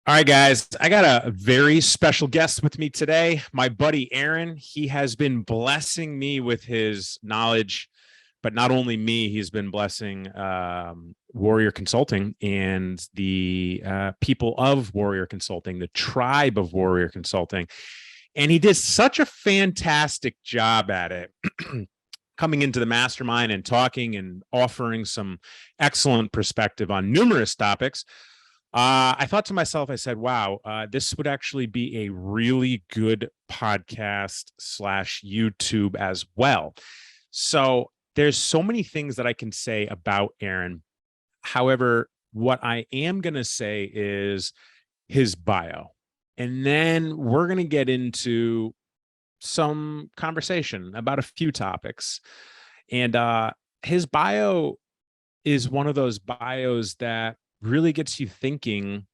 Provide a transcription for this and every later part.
All right, guys, I got a very special guest with me today. My buddy Aaron. He has been blessing me with his knowledge, but not only me, he's been blessing Warrior Consulting and the people of Warrior Consulting, the tribe of Warrior Consulting. And he did such a fantastic job at it. Coming into the mastermind and talking and offering some excellent perspective on numerous topics. I thought to myself, I said, wow, this would actually be a really good podcast slash YouTube as well. So there's so many things that I can say about Aaron. However, what I am going to say is his bio. And then we're going to get into some conversation about a few topics. And his bio is one of those bios that really gets you thinking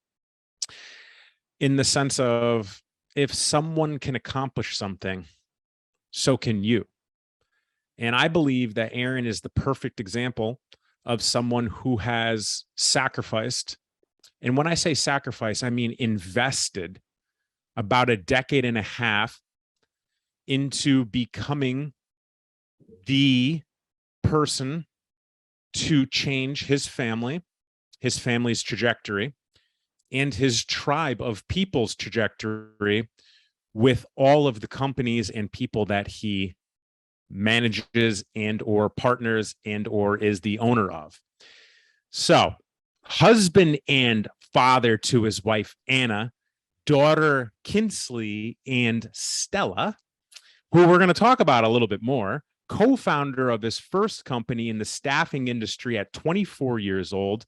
in the sense of if someone can accomplish something, so can you. And I believe that Aaron is the perfect example of someone who has sacrificed. And when I say sacrifice, I mean invested about a decade and a half into becoming the person to change his family's trajectory, and his tribe of people's trajectory with all of the companies and people that he manages and or partners and or is the owner of. So, husband and father to his wife, Anna, daughter, Kinsley, and Stella, who we're going to talk about a little bit more, co-founder of his first company in the staffing industry at 24 years old,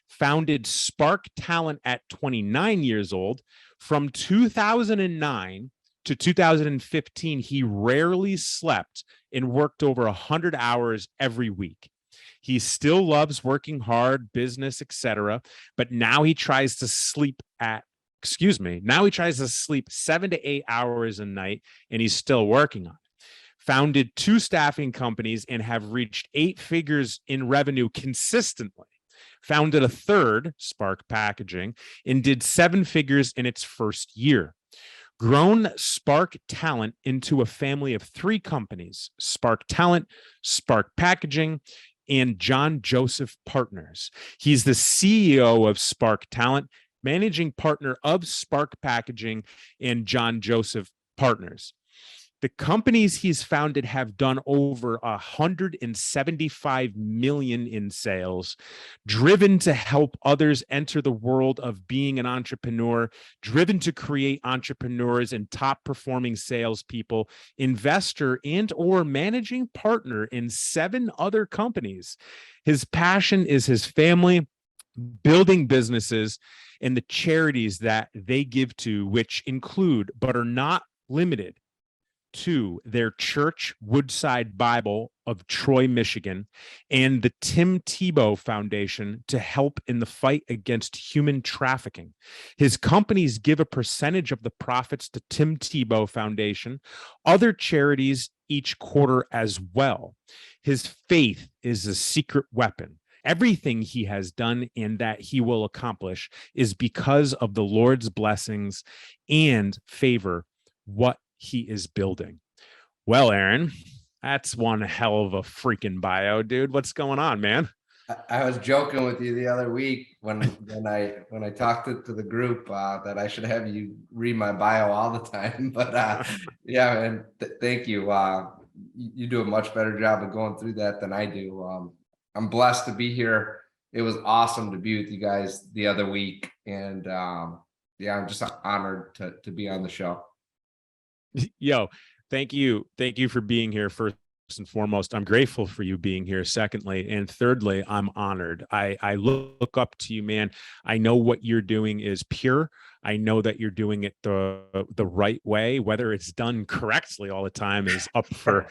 founded Spark Talent at 29 years old. From 2009 to 2015, he rarely slept and worked over 100 hours every week. He still loves working hard, business, etc. But now he tries to sleep 7 to 8 hours a night, and he's still working on it. Founded 2 staffing companies and have reached 8 figures in revenue consistently. Founded a third, Spark Packaging, and did 7 figures in its first year. Grown Spark Talent into a family of 3 companies: Spark Talent, Spark Packaging, and John Joseph Partners. He's the CEO of Spark Talent, managing partner of Spark Packaging and John Joseph Partners. The companies he's founded have done over 175 million in sales, driven to help others enter the world of being an entrepreneur, driven to create entrepreneurs and top performing salespeople, investor and or managing partner in 7 other companies. His passion is his family, building businesses, and the charities that they give to, which include, but are not limited to, their church, Woodside Bible of Troy, Michigan, and the Tim Tebow Foundation to help in the fight against human trafficking. His companies give a percentage of the profits to Tim Tebow Foundation, other charities each quarter as well. His faith is a secret weapon. Everything he has done and that he will accomplish is because of the Lord's blessings and favor, what he is building. Well, Aaron, that's one hell of a freaking bio, dude. What's going on, man? I was joking with you the other week when I talked to the group that I should have you read my bio all the time. But yeah, and thank you. You do a much better job of going through that than I do. I'm blessed to be here. It was awesome to be with you guys the other week, and yeah, I'm just honored to be on the show. Yo, thank you for being here. First and foremost, I'm grateful for you being here. Secondly, and thirdly, I'm honored. I look up to you, man. I know what you're doing is pure. I know that you're doing it the right way. Whether it's done correctly all the time is up for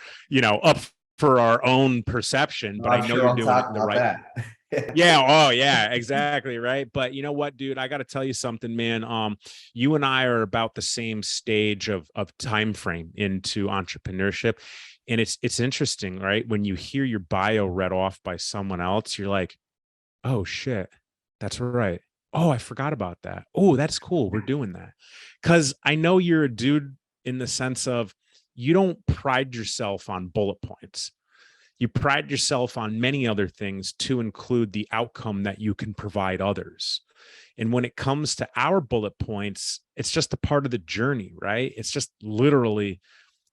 our own perception, but I know you're doing it the right. Yeah. Oh, yeah, exactly. Right. But you know what, dude, I got to tell you something, man. You and I are about the same stage of time frame into entrepreneurship. And it's interesting, right? When you hear your bio read off by someone else, you're like, oh shit, that's right. Oh, I forgot about that. Oh, that's cool. We're doing that. Because I know you're a dude in the sense of you don't pride yourself on bullet points. You pride yourself on many other things to include the outcome that you can provide others. And when it comes to our bullet points, it's just a part of the journey, right? It's just literally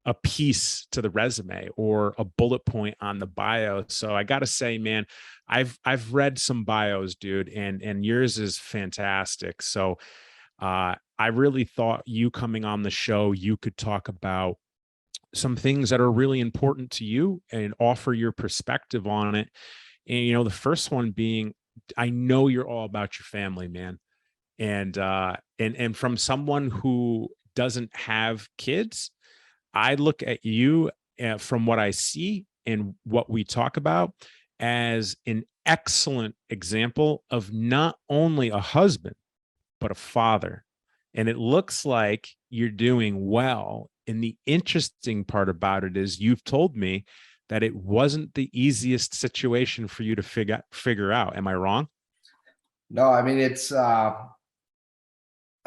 a piece to the resume or a bullet point on the bio. So I got to say, man, I've read some bios, dude, and yours is fantastic. So I really thought you coming on the show, you could talk about some things that are really important to you and offer your perspective on it. And the first one being, I know you're all about your family, man. And from someone who doesn't have kids, I look at you, from what I see and what we talk about, as an excellent example of not only a husband, but a father. And it looks like you're doing well. And the interesting part about it is you've told me that it wasn't the easiest situation for you to figure out. Am I wrong? No, I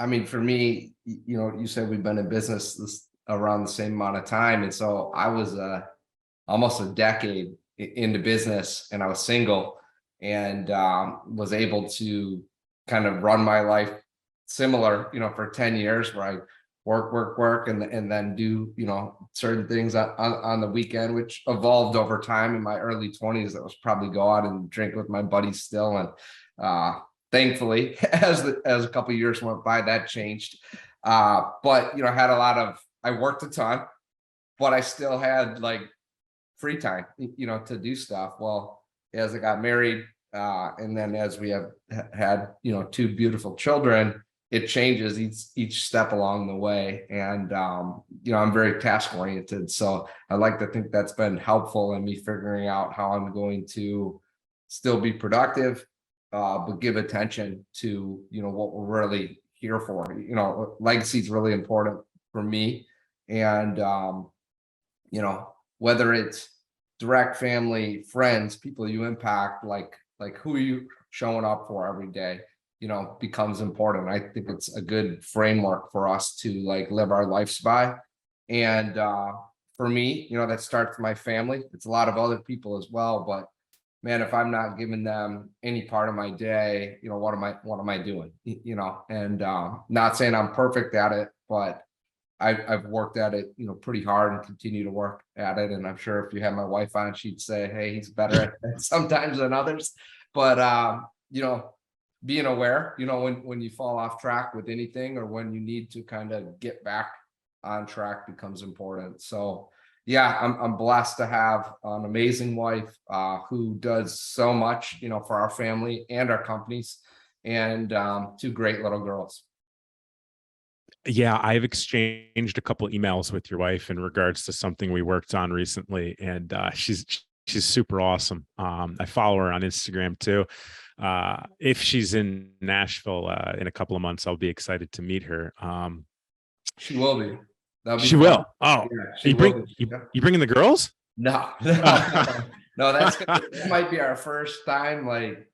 mean, for me, you said we've been in business around the same amount of time. And so I was almost a decade into business, and I was single, and was able to kind of run my life similar, for 10 years, where I work, and then do, certain things on the weekend, which evolved over time. In my early 20s, that was probably go out and drink with my buddies still. And thankfully, as a couple of years went by, that changed. But I worked a ton, but I still had like free time, to do stuff. Well, as I got married, and then as we have had, two beautiful children, it changes each step along the way. And I'm very task oriented, so I like to think that's been helpful in me figuring out how I'm going to still be productive, but give attention to what we're really here for. Legacy is really important for me. And whether it's direct family, friends, people you impact, like who are you showing up for every day, becomes important. I think it's a good framework for us to like live our lives by. And for me, that starts with my family. It's a lot of other people as well, but man, if I'm not giving them any part of my day, what am I doing? And not saying I'm perfect at it, but I've worked at it, pretty hard, and continue to work at it. And I'm sure if you had my wife on, she'd say, hey, he's better at it sometimes than others. But being aware, when you fall off track with anything, or when you need to kind of get back on track, becomes important. So yeah, I'm blessed to have an amazing wife who does so much, for our family and our companies, and two great little girls. Yeah, I've exchanged a couple emails with your wife in regards to something we worked on recently, and she's super awesome. I follow her on Instagram too. If she's in Nashville in a couple of months, I'll be excited to meet her. She will be. That'll be She fun. will. Oh, Yeah, she will be. you bringing the girls? No, no, that might be our first time, like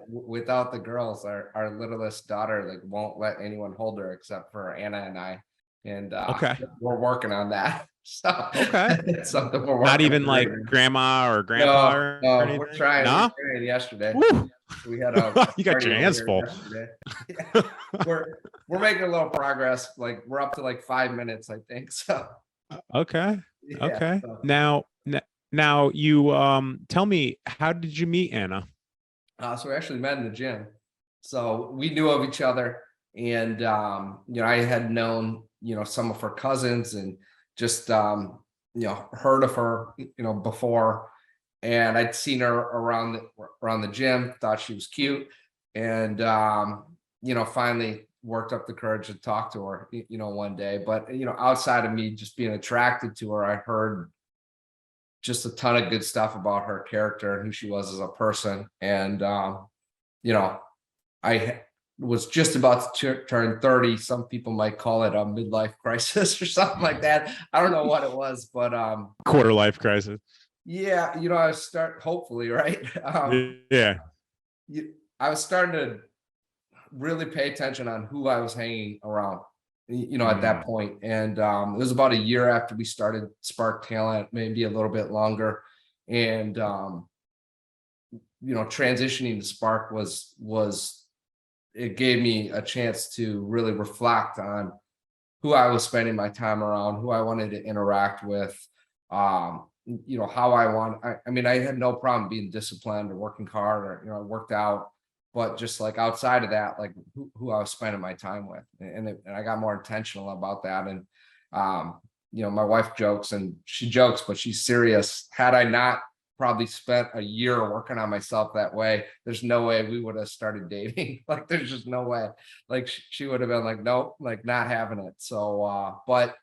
without the girls. Our littlest daughter like won't let anyone hold her except for Anna and I, and Okay. we're working on that. So Okay. it's something we're Not working even on like right now. grandma or grandpa or No, anything? we're trying. No? We're trying yesterday. Woo! We had a You got your party over hands here full. yesterday. Yeah. We're making a little progress. Like we're up to like 5 minutes, I think. So Okay. yeah. Okay. So, Now you tell me, how did you meet Anna? so we actually met in the gym. So we knew of each other, and I had known some of her cousins, and just heard of her before, and I'd seen her around the gym, thought she was cute, and finally worked up the courage to talk to her one day. But outside of me just being attracted to her, I heard just a ton of good stuff about her character and who she was as a person. And I was just about to turn 30. Some people might call it a midlife crisis or something like that. I don't know what it was, but Quarter life crisis. yeah, I start hopefully, right. Yeah. I was starting to really pay attention on who I was hanging around, at that point. And it was about a year after we started Spark Talent, maybe a little bit longer. And transitioning to Spark was it gave me a chance to really reflect on who I was spending my time around, who I wanted to interact with, how I had no problem being disciplined or working hard, or, I worked out, but just like outside of that, like who I was spending my time with. And I got more intentional about that. And, my wife jokes, and she jokes, but she's serious. Had I not probably spent a year working on myself that way, there's no way we would have started dating. Like, there's just no way. Like, she would have been like, nope, like not having it. So, but,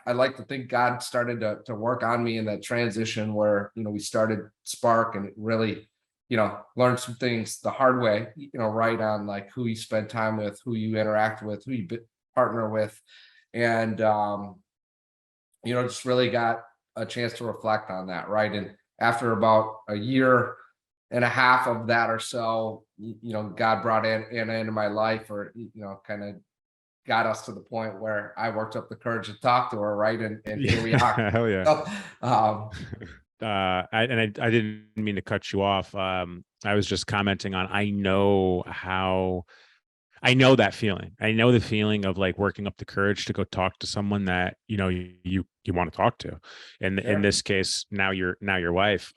I like to think God started to work on me in that transition where, we started Spark, and it really, learned some things the hard way, right on like who you spend time with, who you interact with, who you partner with. And, just really got a chance to reflect on that. Right. And after about a year and a half of that or so, God brought Anna into my life, or, kind of got us to the point where I worked up the courage to talk to her. Right. And here we are. Hell yeah. So, I didn't mean to cut you off. I was just commenting on, I know that feeling. I know the feeling of like working up the courage to go talk to someone that, you want to talk to. And Sure. in this case, now your wife.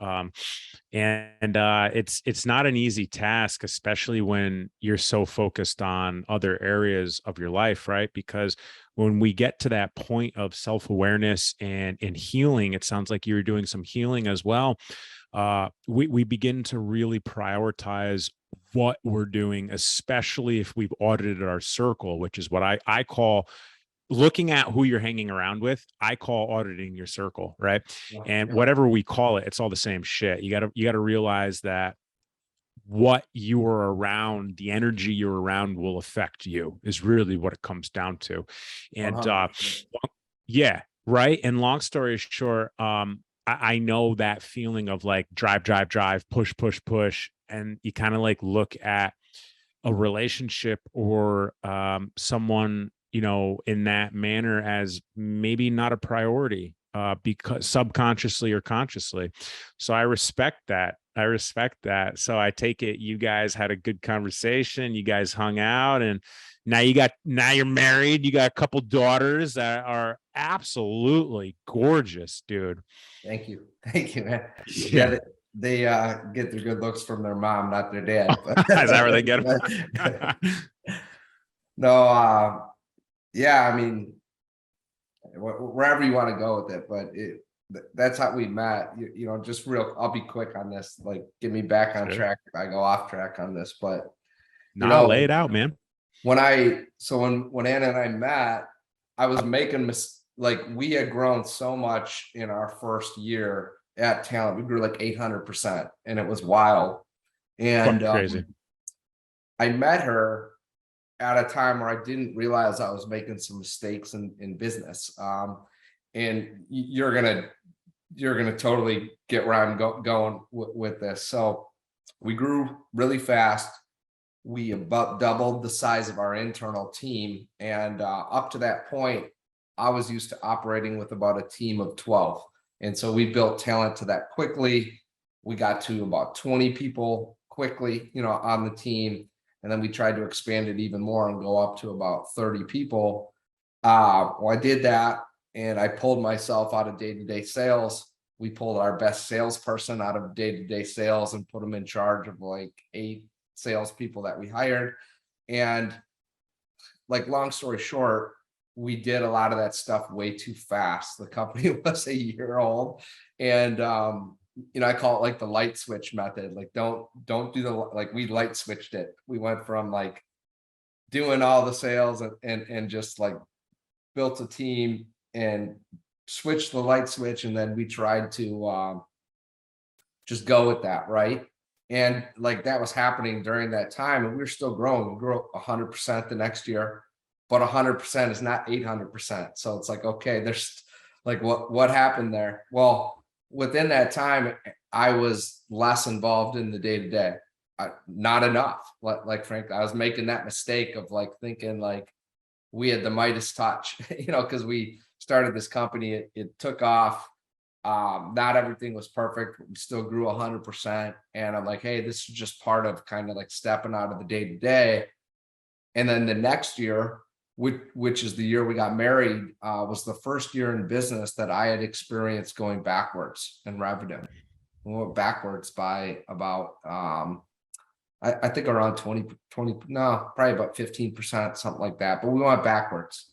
It's not an easy task, especially when you're so focused on other areas of your life, right? Because when we get to that point of self-awareness and healing, it sounds like you're doing some healing as well. We begin to really prioritize what we're doing, especially if we've audited our circle, which is what I call looking at who you're hanging around with. I call auditing your circle, right? And Yeah. whatever we call it, it's all the same shit. You gotta realize that what you are around, the energy you're around will affect you, is really what it comes down to. And 100%. yeah, right. And long story short, I know that feeling of like drive, push, push. And you kind of like look at a relationship or someone, in that manner as maybe not a priority, because subconsciously or consciously. So I respect that. So I take it you guys had a good conversation. You guys hung out, and now you're married. You got a couple daughters that are absolutely gorgeous, dude. Thank you. Thank you, man. Yeah, Yeah. they get their good looks from their mom, not their dad. Is that where they get them? No, yeah, I mean, wherever you want to go with it, but that's how we met. Just I'll be quick on this, like get me back on Sure. track if I go off track on this. But Lay it out, man. when Anna and I met, I was making like we had grown so much in our first year at Talent. We grew like 800%, and it was wild. And Fucking crazy. I met her at a time where I didn't realize I was making some mistakes in business. And you're gonna totally get where I'm going with this. So we grew really fast. We about doubled the size of our internal team, and up to that point, I was used to operating with about a team of 12. And so we built Talent to that quickly. We got to about 20 people quickly, on the team. And then we tried to expand it even more and go up to about 30 people. Well, I did that, and I pulled myself out of day-to-day sales. We pulled our best salesperson out of day-to-day sales and put them in charge of like 8 salespeople that we hired. And like, long story short, we did a lot of that stuff way too fast. The company was a year old, and I call it like the light switch method. Like, don't do we light switched it. We went from like doing all the sales and just like built a team and switched the light switch, and then we tried to just go with that, right? And like that was happening during that time, and we were still growing. We grew 100% the next year, but 100% is not 800%. So it's like, okay, there's like what happened there? Well, within that time, I was less involved in the day-to-day. not enough. Like frankly, I was making that mistake of like thinking like we had the Midas touch, because we started this company, it took off. Not everything was perfect. We still grew 100%. And I'm like, hey, this is just part of kind of like stepping out of the day to day. And then the next year, which is the year we got married, was the first year in business that I had experienced going backwards in revenue. We went backwards by about, I think around 20, no, probably about 15%, something like that. But we went backwards.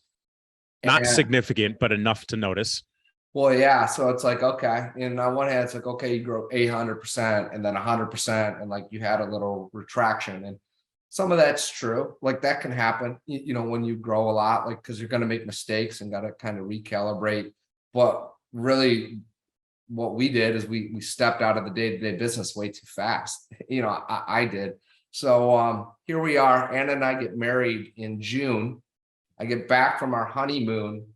Not And significant, but enough to notice. well, yeah. So it's like, okay. And on one hand, it's like, okay, you grow 800% and then 100%. And like you had a little retraction. And some of that's true. Like that can happen, when you grow a lot, like, cause you're going to make mistakes and got to kind of recalibrate. But really what we did is we stepped out of the day-to-day business way too fast. I did. So here we are. Anna and I get married in June. I get back from our honeymoon,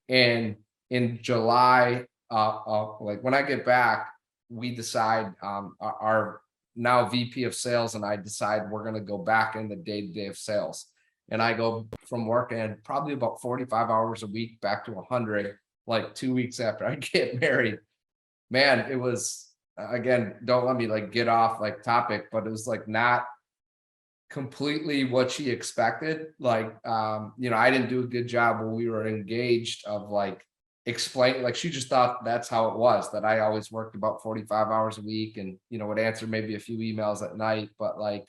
and in July, like when I get back, we decide, our now VP of sales and I decide we're going to go back in the day-to-day of sales. And I go from working probably about 45 hours a week back to 100, like 2 weeks after I get married. Man, it was, again, don't let me like get off like topic, but it was like not completely what she expected. Like, I didn't do a good job when we were engaged of like explain, like she just thought that's how it was, that I always worked about 45 hours a week and, would answer maybe a few emails at night, but like,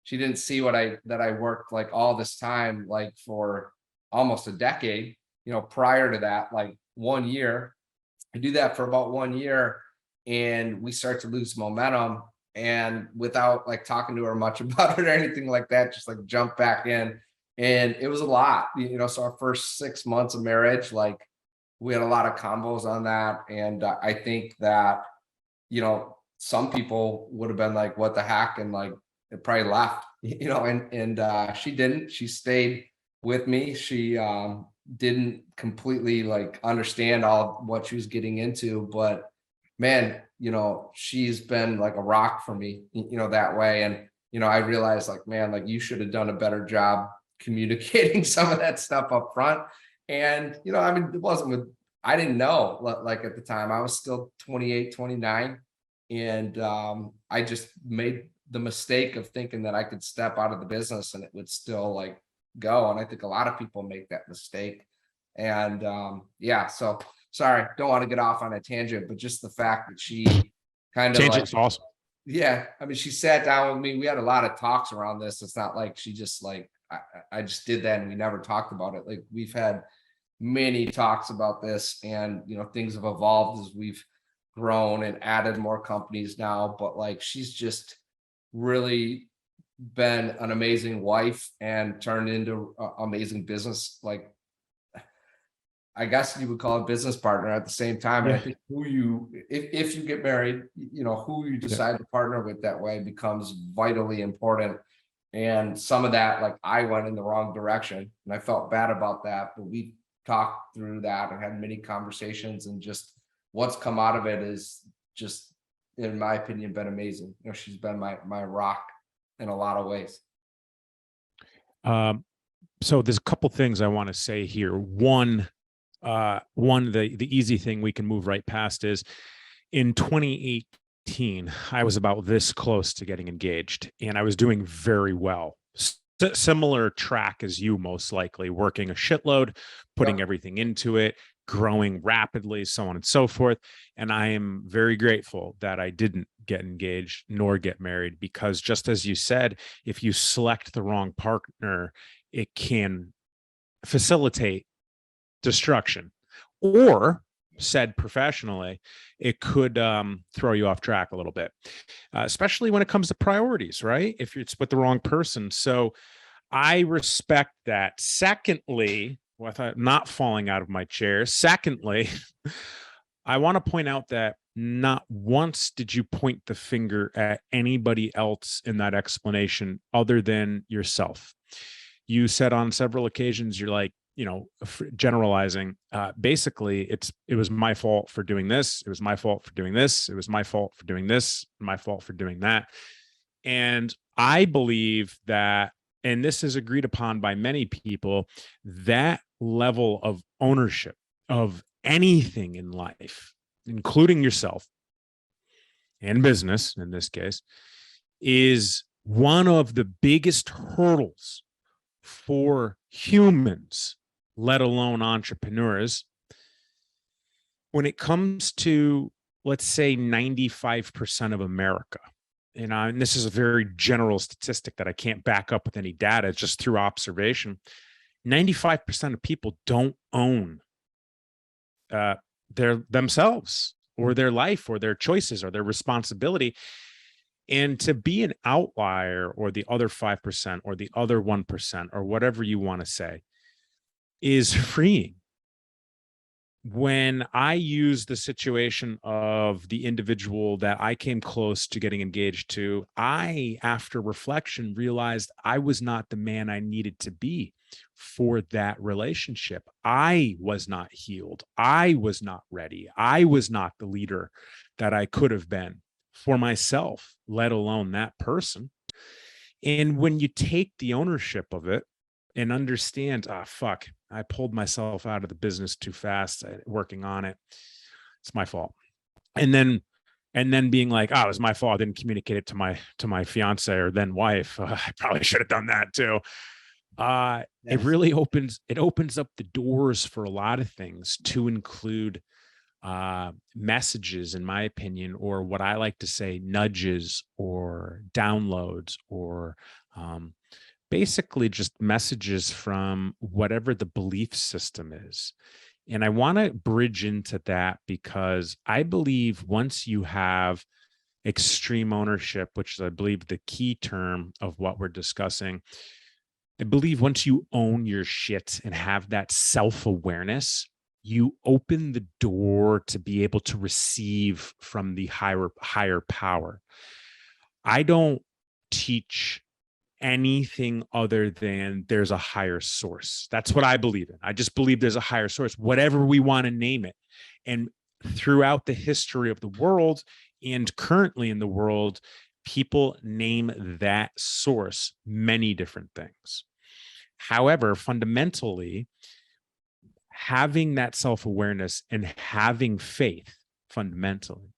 she didn't see that I worked like all this time, like for almost a decade, prior to that, like 1 year. I do that for about 1 year and we start to lose momentum, and without like talking to her much about it or anything like that, just like jump back in. And it was a lot, so our first 6 months of marriage, like we had a lot of combos on that. And I think that, some people would have been like, what the heck? And like, it probably left, and she didn't, she stayed with me. She, didn't completely like understand all what she was getting into, but man, she's been like a rock for me, that way. And, I realized like, man, like you should have done a better job communicating some of that stuff up front. And, I mean, it wasn't with, I didn't know, like at the time I was still 28, 29. And I just made the mistake of thinking that I could step out of the business and it would still like go. And I think a lot of people make that mistake. And yeah, so sorry, don't want to get off on a tangent, but just the fact that she kind of Tangent's like, awesome. yeah, I mean, she sat down with me. We had a lot of talks around this. It's not like she just like, I just did that and we never talked about it. Like we've had many talks about this, and things have evolved as we've grown and added more companies now. But like she's just really been an amazing wife and turned into amazing business, like I guess you would call it business partner at the same time. And I Yeah. think if you get married, who you decide to partner with that way becomes vitally important. And some of that, like I went in the wrong direction and I felt bad about that, but we talked through that and had many conversations, and just what's come out of it is just, in my opinion, been amazing. She's been my rock in a lot of ways. So there's a couple things I want to say here. One, the easy thing we can move right past is in 2018, I was about this close to getting engaged and I was doing very well. Similar track as you, most likely, working a shitload, putting everything into it, growing rapidly, so on and so forth. And I am very grateful that I didn't get engaged nor get married, because just as you said, if you select the wrong partner, it can facilitate destruction, or said professionally, it could throw you off track a little bit, especially when it comes to priorities, right? If it's with the wrong person. So I respect that. Secondly, without not falling out of my chair, secondly, I want to point out that not once did you point the finger at anybody else in that explanation other than yourself. You said on several occasions, you're like, generalizing, basically it was my fault for doing this. It was my fault for doing this. It was my fault for doing this, my fault for doing that. And I believe that, and this is agreed upon by many people, that level of ownership of anything in life, including yourself and business in this case, is one of the biggest hurdles for humans, let alone entrepreneurs, when it comes to, let's say, 95% of America. And this is a very general statistic that I can't back up with any data, just through observation. 95% of people don't own their themselves or their life or their choices or their responsibility. And to be an outlier, or the other 5% or the other 1%, or whatever you want to say, is freeing. When I use the situation of the individual that I came close to getting engaged to, I, after reflection, realized I was not the man I needed to be for that relationship. I was not healed. I was not ready. I was not the leader that I could have been for myself, let alone that person. And when you take the ownership of it and understand, fuck, I pulled myself out of the business too fast, working on it. It's my fault. And then being like, it was my fault. I didn't communicate it to my fiance or then wife. I probably should have done that too. It Yes. really opens up the doors for a lot of things, to include messages, in my opinion, or what I like to say, nudges or downloads, or basically just messages from whatever the belief system is. And I want to bridge into that, because I believe once you have extreme ownership, which is, I believe, the key term of what we're discussing, I believe once you own your shit and have that self-awareness, you open the door to be able to receive from the higher power. I don't teach anything other than there's a higher source. That's what I believe in. I just believe there's a higher source, whatever we want to name it. And throughout the history of the world and currently in the world, people name that source many different things. However, fundamentally, having that self-awareness and having faith, fundamentally,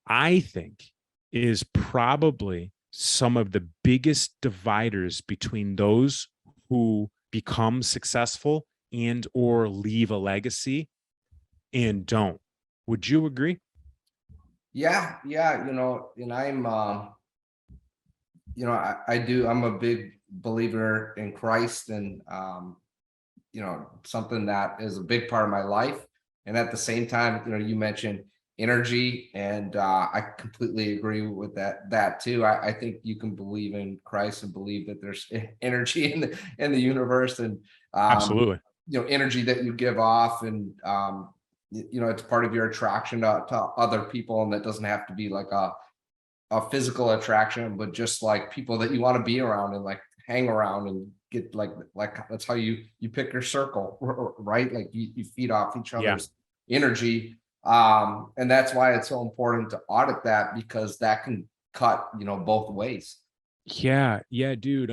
I think, is probably some of the biggest dividers between those who become successful and or leave a legacy and don't. Would you agree? Yeah, and I do. I'm a big believer in Christ, and something that is a big part of my life. And at the same time, you mentioned energy, and I completely agree with that too. I think you can believe in Christ and believe that there's energy in the universe, and Absolutely. energy that you give off, and it's part of your attraction to other people, and that doesn't have to be like a physical attraction, but just like people that you want to be around and like hang around and get like that's how you pick your circle, right? Like you feed off each Yeah. other's energy. And that's why it's so important to audit that, because that can cut, both ways. Yeah. Yeah, dude.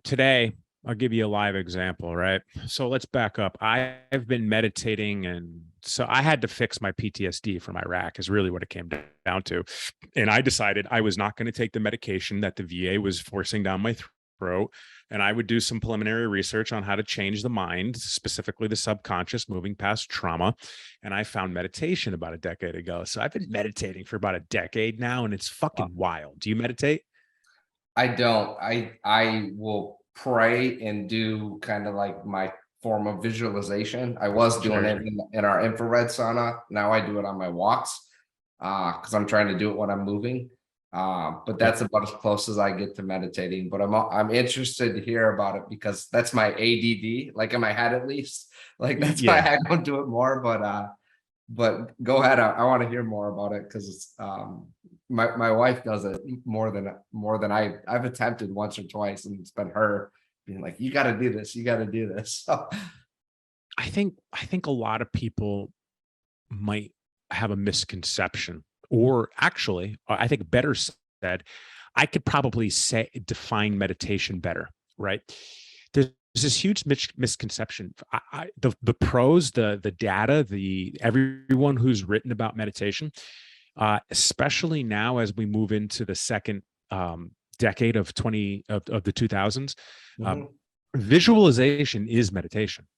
Today I'll give you a live example, right? So let's back up. I've been meditating, and so I had to fix my PTSD from Iraq, is really what it came down to. And I decided I was not going to take the medication that the VA was forcing down my throat. And I would do some preliminary research on how to change the mind, specifically the subconscious, moving past trauma. And I found meditation about a decade ago. So I've been meditating for about a decade now, and it's fucking wild. Do you meditate? I don't. I will pray and do kind of like my form of visualization. I was doing Sure. it in our infrared sauna. Now I do it on my walks, because I'm trying to do it when I'm moving. But Yep. that's about as close as I get to meditating. But I'm interested to hear about it, because that's my ADD, like in my head at least. Like that's why Yeah. I don't do it more. But go ahead. I want to hear more about it, because it's my wife does it more than I've attempted once or twice, and it's been her being like, you got to do this, you got to do this. So, I think a lot of people might have a misconception or actually, I think better said, I could probably define meditation better, right? There's this huge misconception. The pros, the data, everyone who's written about meditation, especially now as we move into the second decade of the 2000s, Mm-hmm. visualization is meditation.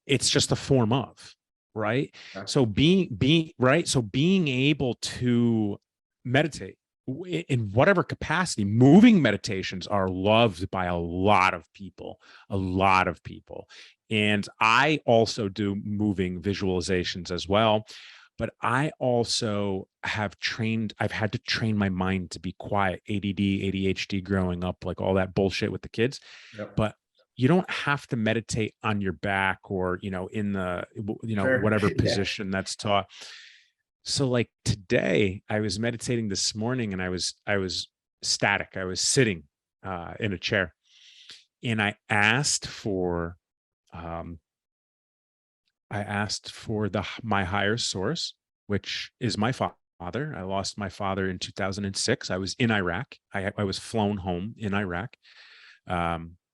It's just a form of, right? Okay. So being able to meditate in whatever capacity, moving meditations are loved by a lot of people. And I also do moving visualizations as well. But I also I've had to train my mind to be quiet, ADD, ADHD growing up, like all that bullshit with the kids. Yep. But you don't have to meditate on your back or, in the, Sure. whatever Yeah. position that's taught. So like today I was meditating this morning and I was static. I was sitting in a chair and I asked for my higher source, which is my father. I lost my father in 2006. I was in Iraq. I was flown home in Iraq.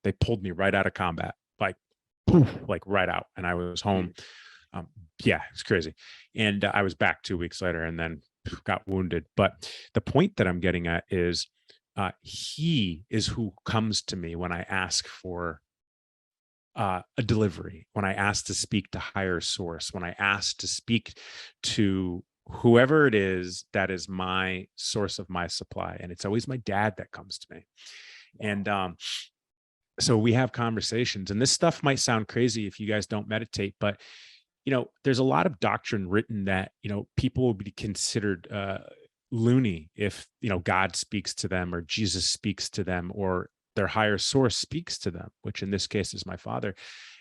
They pulled me right out of combat, like poof, like right out, and I was home. Yeah, it's crazy. And I was back 2 weeks later, and then got wounded. But the point that I'm getting at is, he is who comes to me when I ask for a delivery, when I ask to speak to higher source, when I ask to speak to whoever it is that is my source of my supply. And it's always my dad that comes to me. And so we have conversations, and this stuff might sound crazy if you guys don't meditate, but there's a lot of doctrine written that people will be considered loony if God speaks to them, or Jesus speaks to them, or their higher source speaks to them, which in this case is my father.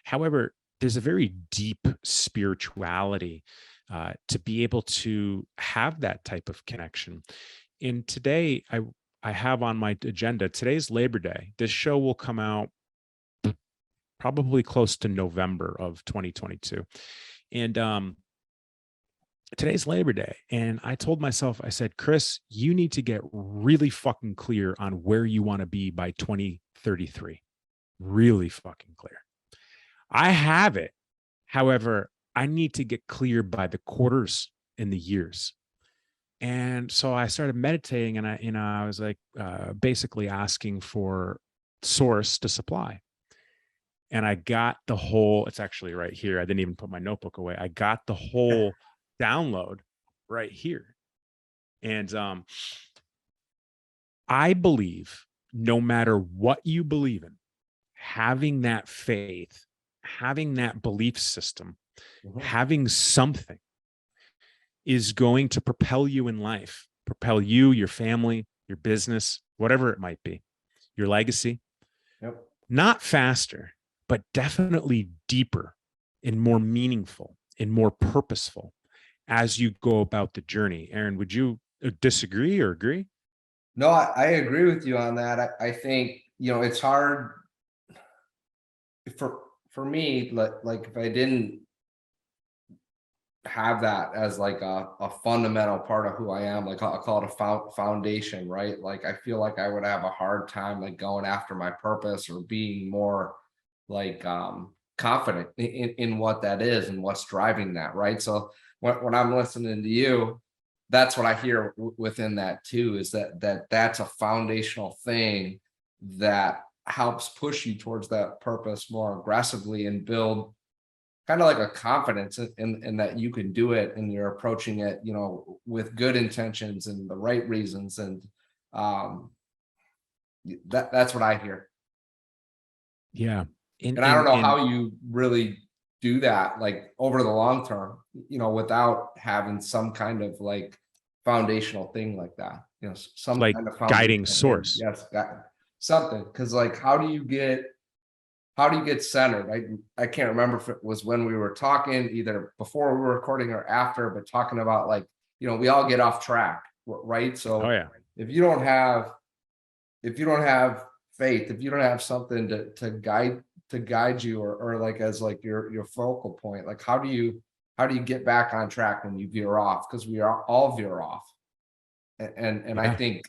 However, there's a very deep spirituality to be able to have that type of connection. And today I have on my agenda, today's Labor Day. This show will come out probably close to November of 2022. And today's Labor Day. And I told myself, I said, Chris, you need to get really fucking clear on where you want to be by 2033. Really fucking clear. I have it. However, I need to get clear by the quarters and the years. And so I started meditating, and I was like, basically asking for source to supply. And I got the whole, it's actually right here. I didn't even put my notebook away. I got the whole download right here. And I believe no matter what you believe in, having that faith, having that belief system, having something is going to propel you in life, propel you, your family, your business, whatever it might be, your legacy. Yep. Not faster, but definitely deeper and more meaningful and more purposeful as you go about the journey. Aaron, would you disagree or agree? No, I agree with you on that. I think, it's hard for me, like if I didn't have that as like a fundamental part of who I am, like I'll call it a foundation, right? Like I feel like I would have a hard time like going after my purpose or being more like confident in what that is and what's driving that, right? So when I'm listening to you, that's what I hear within that too, is that's a foundational thing that helps push you towards that purpose more aggressively and build kind of like a confidence in that you can do it, and you're approaching it, with good intentions and the right reasons. And that's what I hear. Yeah. And I don't know how you really do that, like over the long term, without having some kind of like foundational thing like that, some like kind of guiding foundational thing. source. Yes, something. Because like, how do you get centered? I can't remember if it was when we were talking, either before we were recording or after, but talking about like, we all get off track, right? So Oh yeah. if you don't have faith, if you don't have something to guide you, or like as like your focal point, like how do you get back on track when you veer off? Because we are all veer off. And I Yeah. think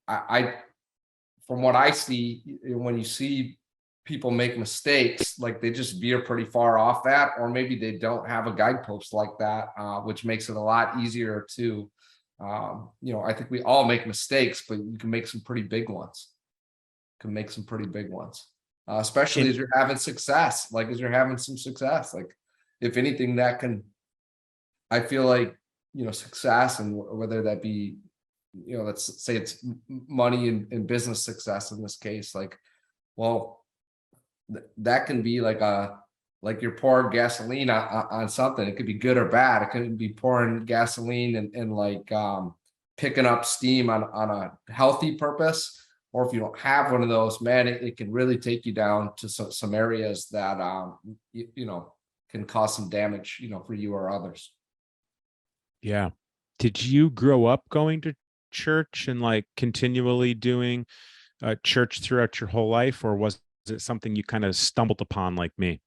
I from what I see, when you see people make mistakes, like they just veer pretty far off that, or maybe they don't have a guidepost like that, which makes it a lot easier to, I think we all make mistakes, but you can make some pretty big ones. Can make some pretty big ones, especially And as you're having success. Like as you're having some success, like if anything, that can, I feel like, success, and whether that be, let's say it's money and business success in this case, like, well, that can be like you're pouring gasoline on something. It could be good or bad. It could be pouring gasoline and like picking up steam on a healthy purpose. Or if you don't have one of those, man, it can really take you down to some areas that can cause some damage, for you or others. yeah. Did you grow up going to church and like continually doing church throughout your whole life, or was it something you kind of stumbled upon like me?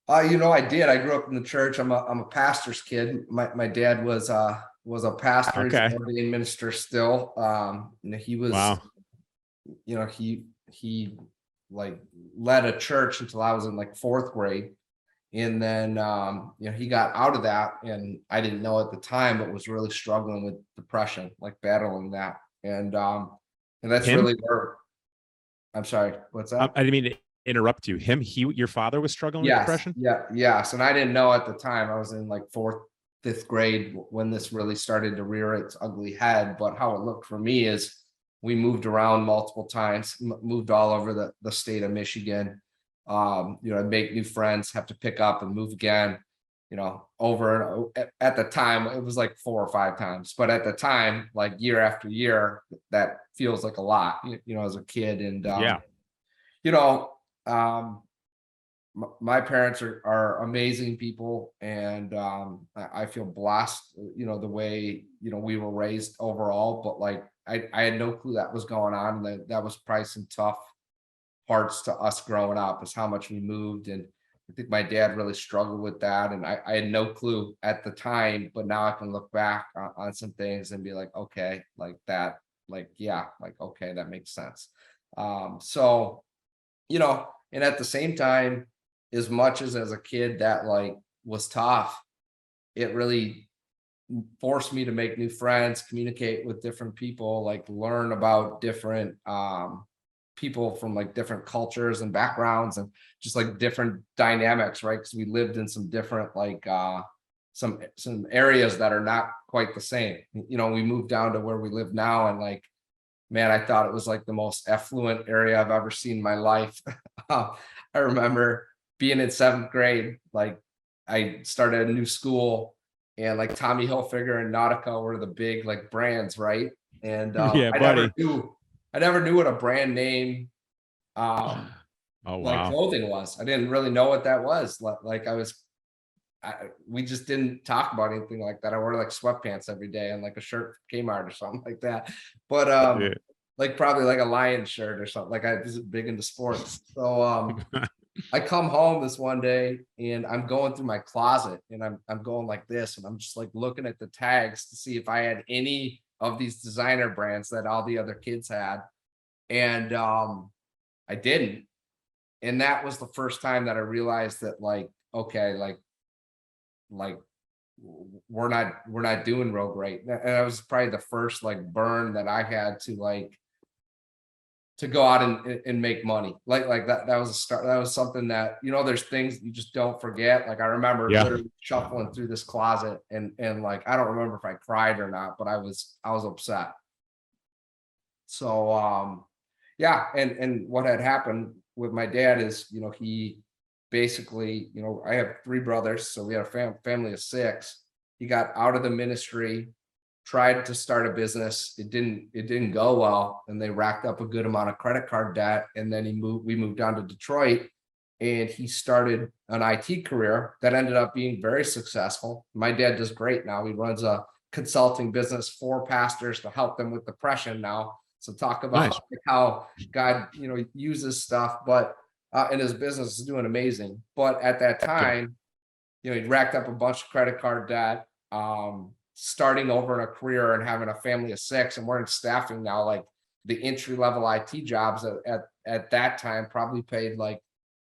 I did. I grew up in the church. I'm a pastor's kid. My dad was a pastor. He's an Okay. ordained minister still. He was, Wow. he like led a church until I was in like fourth grade. And then he got out of that, and I didn't know at the time, but was really struggling with depression, like battling that. And that's Him? really where, I'm sorry, what's that? I didn't mean to interrupt you. Your father was struggling with Yes, depression? yes. And I didn't know at the time. I was in like fourth, fifth grade when this really started to rear its ugly head. But how it looked for me is we moved around multiple times, moved all over the state of Michigan. I'd make new friends, have to pick up and move again, over and at the time it was like 4 or 5 times, but at the time, like year after year, that feels like a lot, as a kid. And Yeah. you know, um, my parents are amazing people, and I feel blessed, the way, we were raised overall. But like I had no clue that was going on. That was probably some tough parts to us growing up, is how much we moved. And I think my dad really struggled with that, and I had no clue at the time, but now I can look back on some things and be like, okay, like that, like, yeah, like, okay, that makes sense. So, and at the same time, as much as a kid that like was tough, it really forced me to make new friends, communicate with different people, like learn about different people from like different cultures and backgrounds, and just like different dynamics, right? Because we lived in some different like some areas that are not quite the same. We moved down to where we live now, and like, man, I thought it was like the most affluent area I've ever seen in my life. I remember being in seventh grade, like I started a new school, and like Tommy Hilfiger and Nautica were the big like brands, right? And Yeah, I never buddy. knew, what a brand name um Oh, like wow. clothing was. I didn't really know what that was. Like we just didn't talk about anything like that. I wore like sweatpants every day and like a shirt from Kmart or something like that. But Yeah. like probably like a Lions shirt or something. Like I was big into sports. So I come home this one day, and I'm going through my closet, and I'm going like this, and I'm just like looking at the tags to see if I had any of these designer brands that all the other kids had. And I didn't. And that was the first time that I realized that, like, okay, like we're not doing real great. And that was probably the first like burn that I had to like to go out and make money. Like that was a start. That was something that, there's things you just don't forget. Like I remember Yeah. literally shuffling through this closet, and like I don't remember if I cried or not, but I was upset. So yeah, and what had happened with my dad is, he basically, I have 3 brothers, so we had a family of 6. He got out of the ministry, tried to start a business. It didn't go well, and they racked up a good amount of credit card debt. And then we moved down to Detroit, and he started an IT career that ended up being very successful. My dad does great now. He runs a consulting business for pastors to help them with depression now. So talk Nice. about how God, uses stuff, but and his business is doing amazing. But at that Yeah. time, he'd racked up a bunch of credit card debt. starting over in a career and having a family of 6, and we're in staffing now, like the entry level IT jobs at that time probably paid like,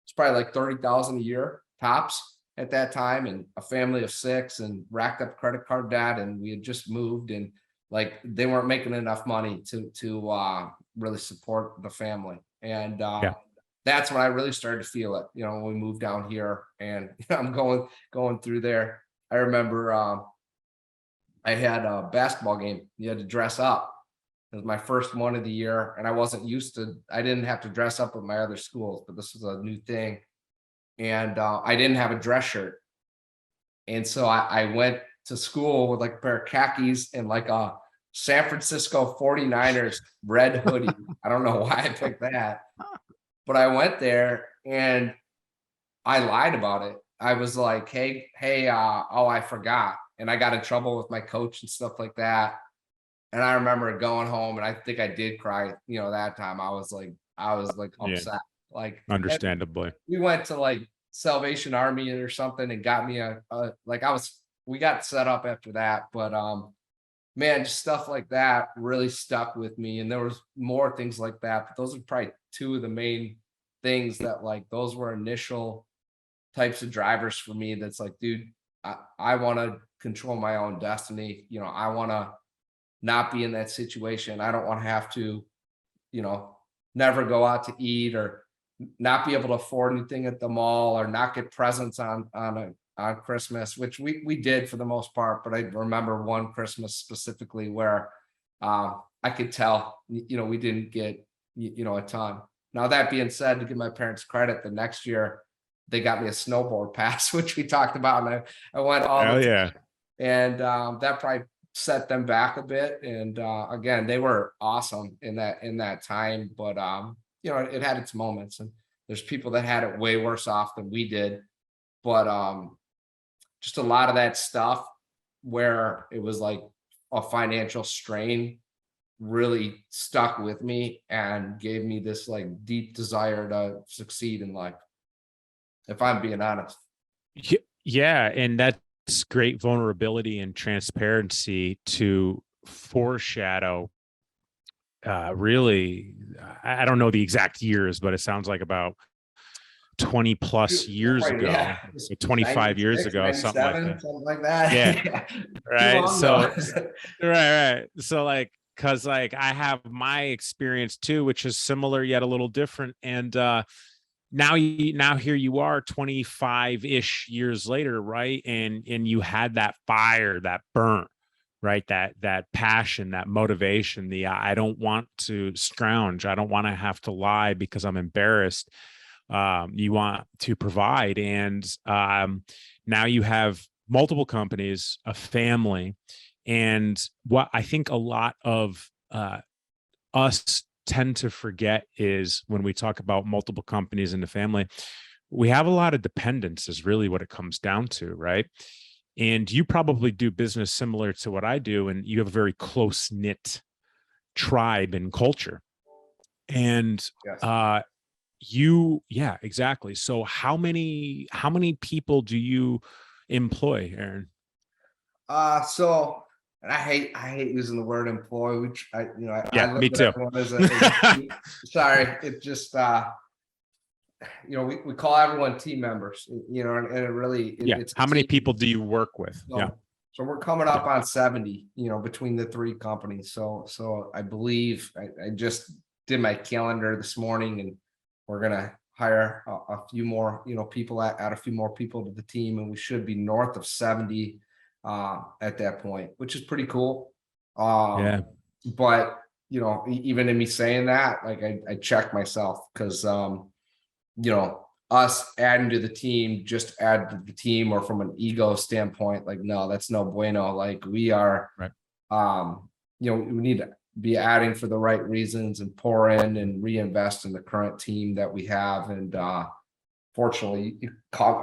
it's probably like 30,000 a year tops at that time, and a family of 6 and racked up credit card debt. And we had just moved, and like they weren't making enough money to really support the family. And Yeah. that's when I really started to feel it, when we moved down here, and I'm going through there. I remember I had a basketball game. You had to dress up. It was my first one of the year, and I didn't have to dress up with my other schools, but this was a new thing. And I didn't have a dress shirt. And so I went to school with like a pair of khakis and like a San Francisco 49ers red hoodie. I don't know why I picked that, but I went there and I lied about it. I was like, hey, oh, I forgot. And I got in trouble with my coach and stuff like that. And I remember going home, and I think I did cry, that time. I was like Yeah. upset. Like, Understandably. we went to like Salvation Army or something and got me we got set up after that. But man, just stuff like that really stuck with me. And there was more things like that, but those are probably two of the main things that, like, those were initial types of drivers for me. That's like, dude, I want to control my own destiny. I want to not be in that situation. I don't want to have to, never go out to eat, or not be able to afford anything at the mall, or not get presents on Christmas, which we did for the most part. But I remember one Christmas specifically where I could tell, we didn't get, a ton. Now, that being said, to give my parents credit, the next year they got me a snowboard pass, which we talked about, and I went all Oh the time. yeah. And that probably set them back a bit. And again, they were awesome in that time. But it had its moments, and there's people that had it way worse off than we did. But just a lot of that stuff where it was like a financial strain really stuck with me and gave me this like deep desire to succeed in life, if I'm being honest. Yeah, and that's great vulnerability and transparency to foreshadow. Really, I don't know the exact years, but it sounds like about 20 plus years Right, ago, yeah. 25 years 96, ago, something like 97, that. something like that. Yeah, Yeah. Too right. long So, ago. right. So, like, because like I have my experience too, which is similar yet a little different. And now here you are 25-ish years later, right? And you had that fire, that burn, right? That passion, that motivation, the I don't want to scrounge, I don't want to have to lie because I'm embarrassed. You want to provide. And now you have multiple companies, a family. And what I think a lot of us tend to forget is, when we talk about multiple companies in the family, we have a lot of dependence, is really what it comes down to, right? And you probably do business similar to what I do, and you have a very close knit tribe and culture. And Yes. yeah, exactly. So how many people do you employ, Aaron? So, and I hate using the word employ, which I Yeah, look me at too. everyone as a team. Sorry, it just we call everyone team members, and it really Yeah. it's a How many team. people do you work with? Yeah. So we're coming Yeah. up on 70, between the three companies. So I believe I just did my calendar this morning, and we're gonna hire a few more, people, add a few more people to the team, and we should be north of 70 at that point, which is pretty cool. Yeah. But even in me saying that, like I check myself, because us adding to the team, just add to the team, or from an ego standpoint, like, no, that's no bueno. Like, we are, Right. we need to be adding for the right reasons, and pour in and reinvest in the current team that we have. And fortunately,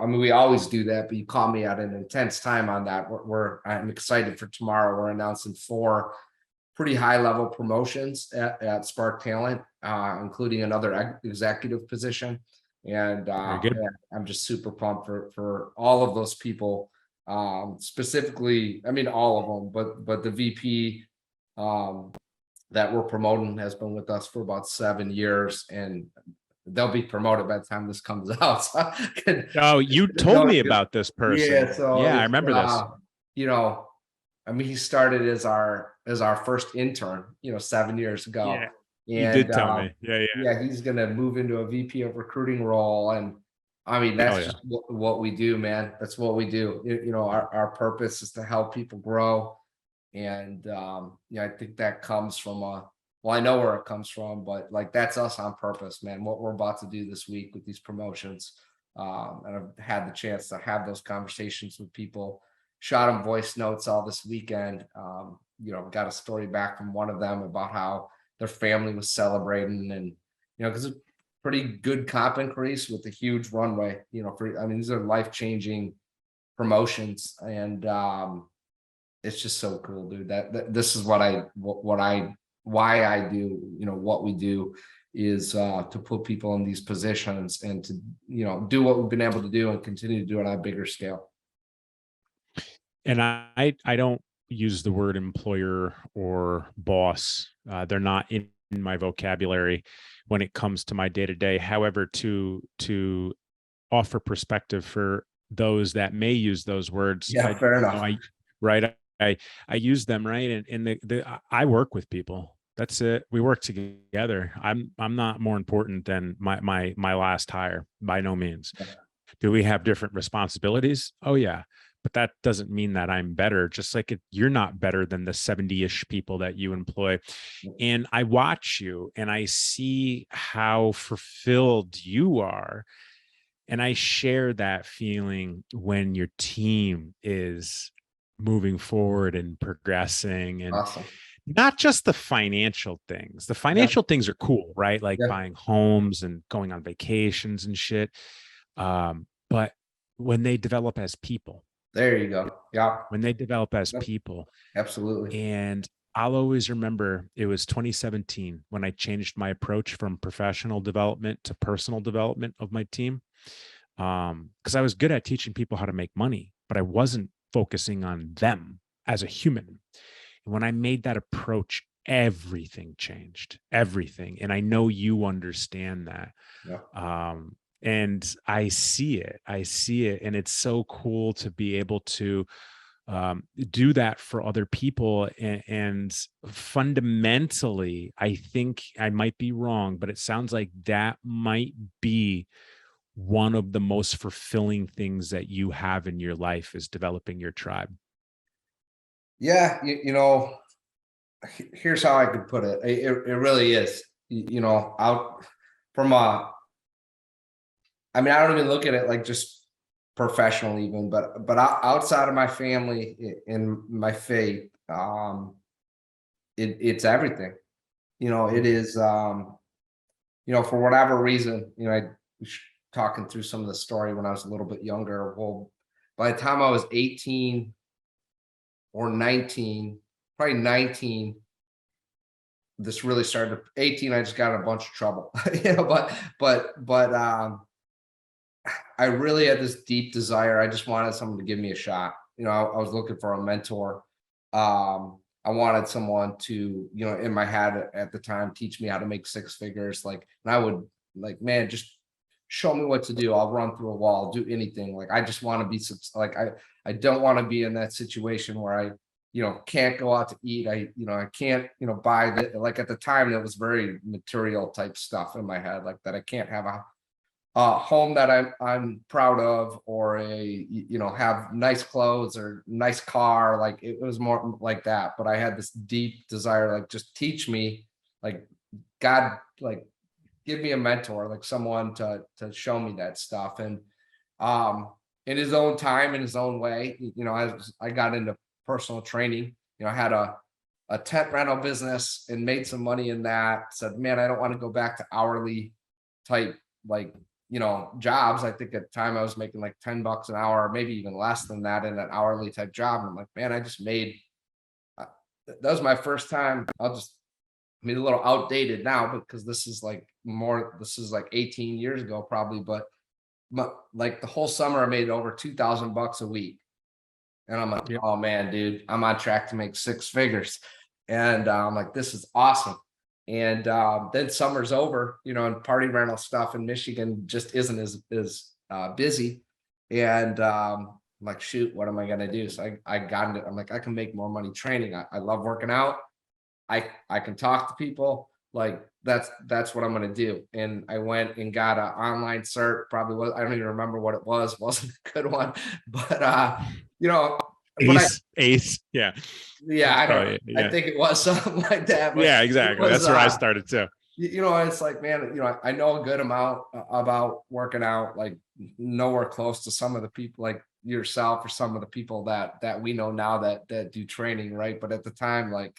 we always do that, but you call me at an intense time on that. I'm excited for tomorrow. We're announcing 4 pretty high level promotions at Spark Talent, including another executive position. And Very good. I'm just super pumped for all of those people Specifically, I mean, all of them, but the VP that we're promoting has been with us for about 7 years, and they'll be promoted by the time this comes out. So Oh, you told no, me about this person. yeah, so Yeah, I it's remember this. you know, I mean, he started as our first intern, 7 years ago. Yeah, you And did tell me. Yeah, yeah. yeah, he's gonna move into a VP of recruiting role. And I mean, Oh that's yeah. just what we do, man. That's what we do. Our purpose is to help people grow. And I think that comes from well, I know where it comes from, but like that's us on purpose, man. What we're about to do this week with these promotions. And I've had the chance to have those conversations with people, shot them voice notes all this weekend. Got a story back from one of them about how their family was celebrating, and because it's a pretty good comp increase with a huge runway, I mean, these are life-changing promotions. And it's just so cool, dude. That this is why I do, what we do is to put people in these positions and to, do what we've been able to do and continue to do it on a bigger scale. And I don't use the word employer or boss. They're not in my vocabulary when it comes to my day to day. However, to offer perspective for those that may use those words, Yeah, fair enough. Right. I use them, right. And I work with people. That's it. We work together. I'm not more important than my last hire, by no means. Do we have different responsibilities? Oh yeah. But that doesn't mean that I'm better, just like you're not better than the 70-ish people that you employ. And I watch you and I see how fulfilled you are. And I share that feeling when your team is moving forward and progressing, and Awesome. not just the financial things. The Yeah. financial things are cool, right? Like Yeah. buying homes and going on vacations and shit. But when they develop as people, There you go. Yeah. when they develop as Yep. people, Absolutely. and I'll always remember it was 2017 when I changed my approach from professional development to personal development of my team. Because I was good at teaching people how to make money, but I wasn't focusing on them as a human. And when I made that approach, everything changed, everything. And I know you understand that. Yeah. And I see it. And it's so cool to be able to do that for other people. And fundamentally, I think I might be wrong, but it sounds like that might be one of the most fulfilling things that you have in your life, is developing your tribe. Yeah. Here's how I could put it. It really is, out from I mean, I don't even look at it like just professional even, but outside of my family and my faith, it's everything. It is, for whatever reason, I was talking through some of the story when I was a little bit younger. Well, by the time I was 18 or 19, probably 19, this really started. 18, I just got in a bunch of trouble, but I really had this deep desire. I just wanted someone to give me a shot. I was looking for a mentor. I wanted someone to, in my head at the time, teach me how to make six figures. And I would like, man, just show me what to do. I'll run through a wall, do anything. Like, I just want to be like, I don't want to be in that situation where I, can't go out to eat. I can't, buy the, like at the time, that was very material type stuff in my head, like that. I can't have a home that I'm proud of, or have nice clothes or nice car. Like, it was more like that. But I had this deep desire, like, just teach me, like, God, like, give me a mentor, like someone to show me that stuff. And in his own time, in his own way, I got into personal training. I had a tent rental business and made some money in that. Said, man, I don't want to go back to hourly type, like, jobs. I think at the time I was making like $10 an hour, maybe even less than that, in an hourly type job. And I'm like, man, I just made, that was my first time. I mean, a little outdated now, because this is like 18 years ago, probably. But like the whole summer, I made over $2,000 a week. And I'm like, Yep. oh man, dude, I'm on track to make 6 figures. And I'm like, this is awesome. And then summer's over, and party rental stuff in Michigan just isn't as busy. And I'm like, shoot, what am I gonna do? So I got into, I'm like, I can make more money training. I love working out. I can talk to people. Like that's what I'm gonna do. And I went and got an online cert. Probably was, I don't even remember what it was. Wasn't a good one, but you know, but Ace. Yeah. yeah, That's I don't. probably, I yeah. think it was something like that. But Yeah, it exactly. was That's where I started too. it's like, man, I know a good amount about working out, like nowhere close to some of the people like yourself or some of the people that we know now that do training, right? But at the time, like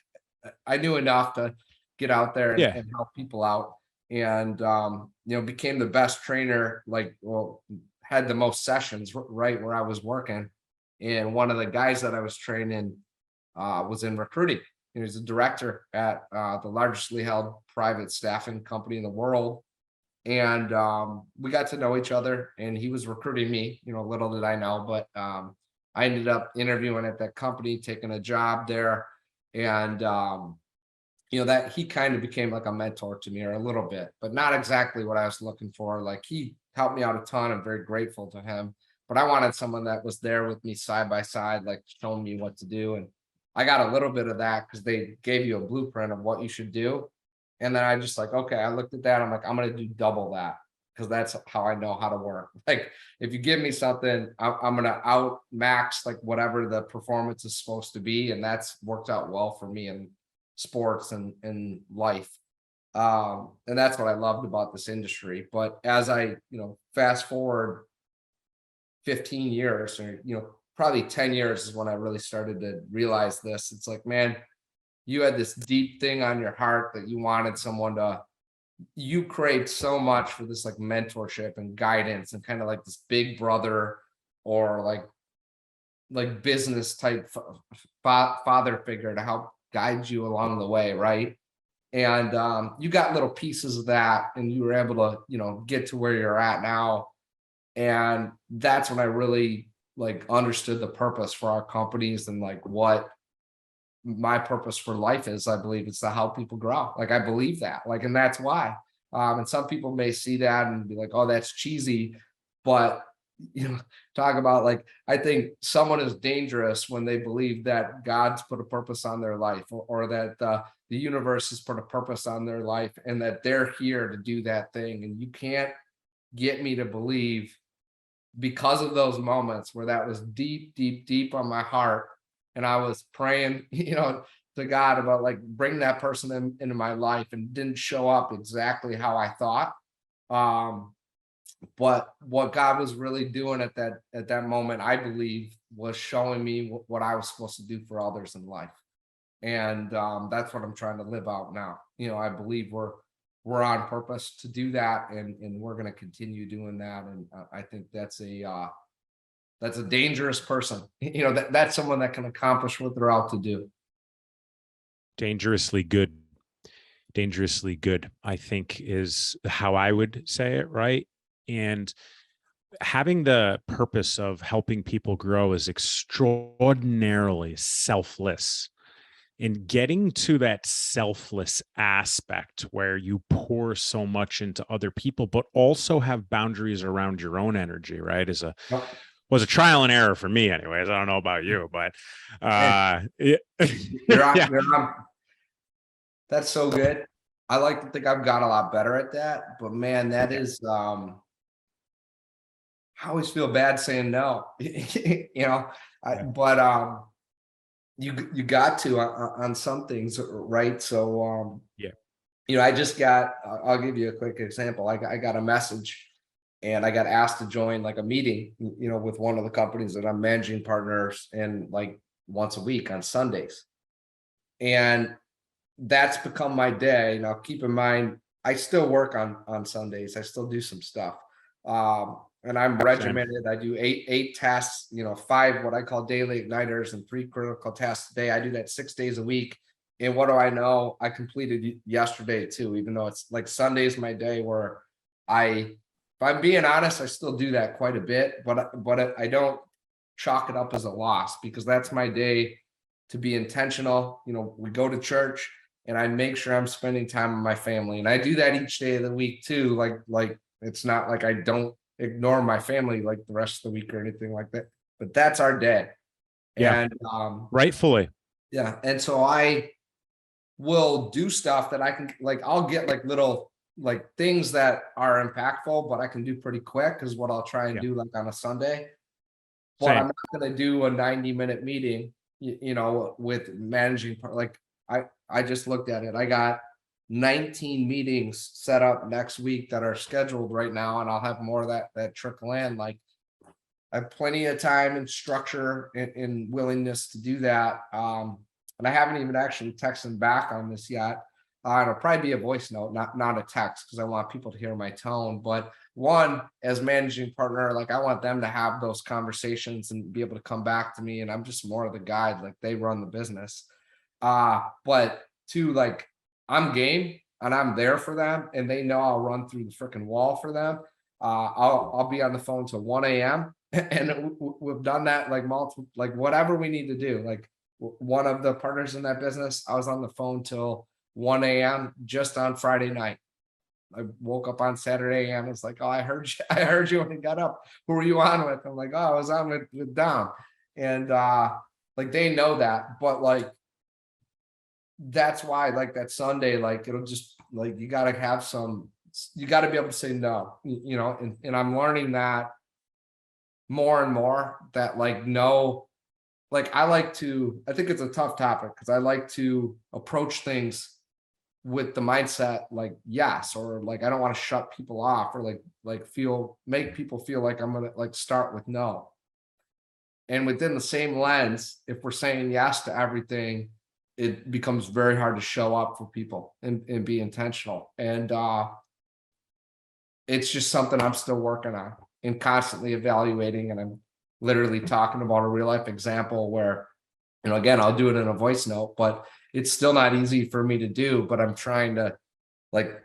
I knew enough to get out there Yeah. and help people out, and became the best trainer. Like, well, had the most sessions right where I was working, and one of the guys that I was training was in recruiting. He was a director at the largely held private staffing company in the world. And we got to know each other, and he was recruiting me. Little did I know, but I ended up interviewing at that company, taking a job there. And, that he kind of became like a mentor to me, or a little bit, but not exactly what I was looking for. Like, he helped me out a ton. I'm very grateful to him. But I wanted someone that was there with me side by side, like showing me what to do. And I got a little bit of that because they gave you a blueprint of what you should do. And then I just like, okay, I looked at that. I'm like, I'm going to do double that because that's how I know how to work. Like, if you give me something, I'm going to out max like whatever the performance is supposed to be. And that's worked out well for me in sports and life. And that's what I loved about this industry. But as I, fast forward 15 years, or, probably 10 years is when I really started to realize this. It's like, man, you had this deep thing on your heart that you wanted someone to, you crave so much for this like mentorship and guidance and kind of like this big brother, or like business type father figure to help guide you along the way, right? And you got little pieces of that, and you were able to get to where you're at now. And that's when I really like understood the purpose for our companies, and like what my purpose for life is. I believe it's to help people grow. Like, I believe that, like, and that's why. And some people may see that and be like, oh, that's cheesy. But talk about, like, I think someone is dangerous when they believe that God's put a purpose on their life, or that the universe has put a purpose on their life, and that they're here to do that thing. And you can't get me to believe, because of those moments where that was deep, deep, deep on my heart. And I was praying, to God about like bring that person into my life, and didn't show up exactly how I thought. But what God was really doing at that moment, I believe, was showing me what I was supposed to do for others in life. And that's what I'm trying to live out now. I believe we're on purpose to do that, and we're going to continue doing that. And I think that's a dangerous person. That's someone that can accomplish what they're out to do. Dangerously good. Dangerously good, I think, is how I would say it, right? And having the purpose of helping people grow is extraordinarily selfless. And getting to that selfless aspect where you pour so much into other people, but also have boundaries around your own energy, right? Yep. Was a trial and error for me anyways. I don't know about you, but Man, yeah. Yeah. you're on. That's so good. I like to think I've got a lot better at that, but man, that is I always feel bad saying no. Yeah. But you got to on some things, right? So Yeah. I just got, I'll give you a quick example. I got a message, and I got asked to join like a meeting, with one of the companies that I'm managing partners in, like once a week on Sundays. And that's become my day. Now, keep in mind, I still work on Sundays. I still do some stuff. And I'm Same. regimented. I do eight tasks, 5 what I call daily igniters and 3 critical tasks a day. I do that 6 days a week. And what do I know? I completed yesterday too, even though it's like Sunday's my day where if I'm being honest, I still do that quite a bit, but I don't chalk it up as a loss, because that's my day to be intentional. We go to church and I make sure I'm spending time with my family. And I do that each day of the week too. Like it's not like I don't ignore my family like the rest of the week or anything like that. But that's our day. Yeah. And Rightfully. yeah. And so I will do stuff that I can, like, I'll get like little like things that are impactful, but I can do pretty quick, is what I'll try and Yeah. do like on a Sunday. But Same. I'm not going to do a 90-minute meeting, with managing like I just looked at it. I got 19 meetings set up next week that are scheduled right now, and I'll have more of that trickle in. Like, I have plenty of time and structure and willingness to do that. And I haven't even actually texted back on this yet. It'll probably be a voice note, not a text, because I want people to hear my tone. But one, as managing partner, like, I want them to have those conversations and be able to come back to me. And I'm just more of the guide, like they run the business. But two, like, I'm game and I'm there for them, and they know I'll run through the freaking wall for them. I'll be on the phone till 1 a.m. and we've done that like multiple, like whatever we need to do. Like, one of the partners in that business, I was on the phone till 1 a.m. just on Friday night. I woke up on Saturday and it's like, oh, I heard you, I heard you when you got up. Who were you on with? I'm like, oh, I was on with Dom. And like, they know that, but like, that's why, like, that Sunday, like, it'll just, like, you got to be able to say no, and I'm learning that more and more, that like, no, like, I think it's a tough topic, because I like to approach things with the mindset like yes, or like, I don't want to shut people off, or make people feel like I'm gonna like start with no. And within the same lens, if we're saying yes to everything, it becomes very hard to show up for people and be intentional. And it's just something I'm still working on and constantly evaluating. And I'm literally talking about a real life example where, again, I'll do it in a voice note, but it's still not easy for me to do. But I'm trying to, like,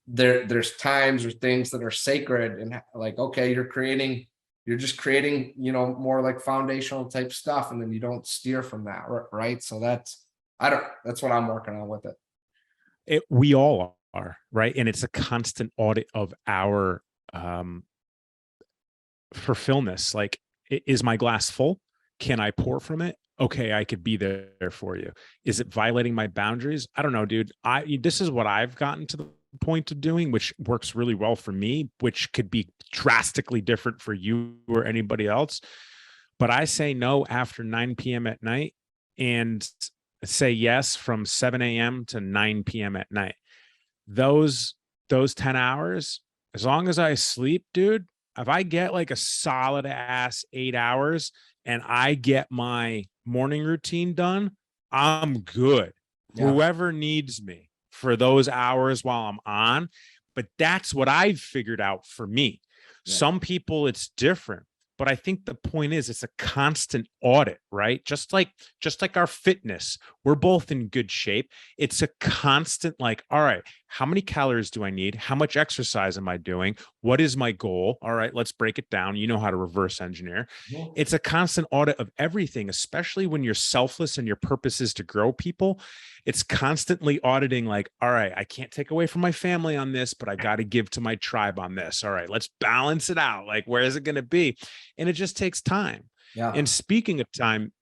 there's times or things that are sacred, and like, okay, you're just creating, more like foundational type stuff, and then you don't steer from that, right? So that's what I'm working on with it. We all are, right? And it's a constant audit of our fulfillment. Like, is my glass full? Can I pour from it? Okay, I could be there for you. Is it violating my boundaries? I don't know, dude. This is what I've gotten to the point of doing, which works really well for me, which could be drastically different for you or anybody else. But I say no after 9 p.m. at night, and say yes from 7 a.m. to 9 p.m. at night. Those 10 hours, as long as I sleep, dude, if I get like a solid ass 8 hours and I get my morning routine done, I'm good. Yeah. Whoever needs me for those hours while I'm on. But that's what I've figured out for me. Yeah. Some people, it's different. But I think the point is, it's a constant audit, right? Just like our fitness, we're both in good shape. It's a constant, like, all right, how many calories do I need? How much exercise am I doing? What is my goal? All right, let's break it down. You know how to reverse engineer. Yeah. It's a constant audit of everything, especially when you're selfless and your purpose is to grow people. It's constantly auditing, like, all right, I can't take away from my family on this, but I got to give to my tribe on this. All right, let's balance it out. Like, where is it going to be? And it just takes time. Yeah. And speaking of time,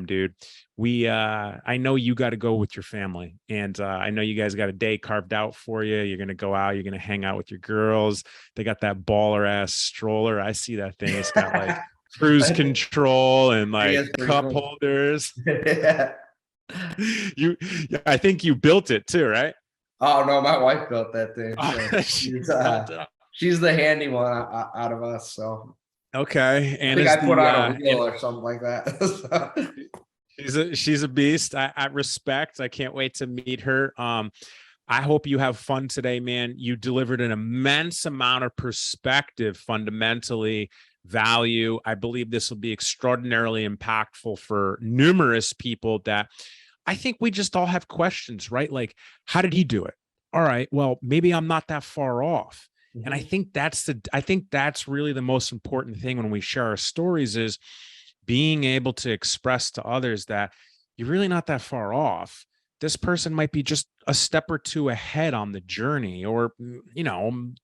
dude, I know you got to go with your family, and I know you guys got a day carved out for you. You're going to go out, you're going to hang out with your girls. They got that baller ass stroller. I see that thing. It's got like cruise control and like cup holders. Yeah. I think you built it too, right? Oh no, my wife built that thing. So she's the handy one out of us. So okay, and I think I put on a wheel or something like that. She's a beast. I respect. I can't wait to meet her. I hope you have fun today, man. You delivered an immense amount of perspective, fundamentally, value. I believe this will be extraordinarily impactful for numerous people that I think we just all have questions, right? Like, how did he do it? All right, well, maybe I'm not that far off. And I Mhm. think that's really the most important thing when we share our stories, is being able to express to others that you're really not that far off. This person might be just a step or two ahead on the journey, or,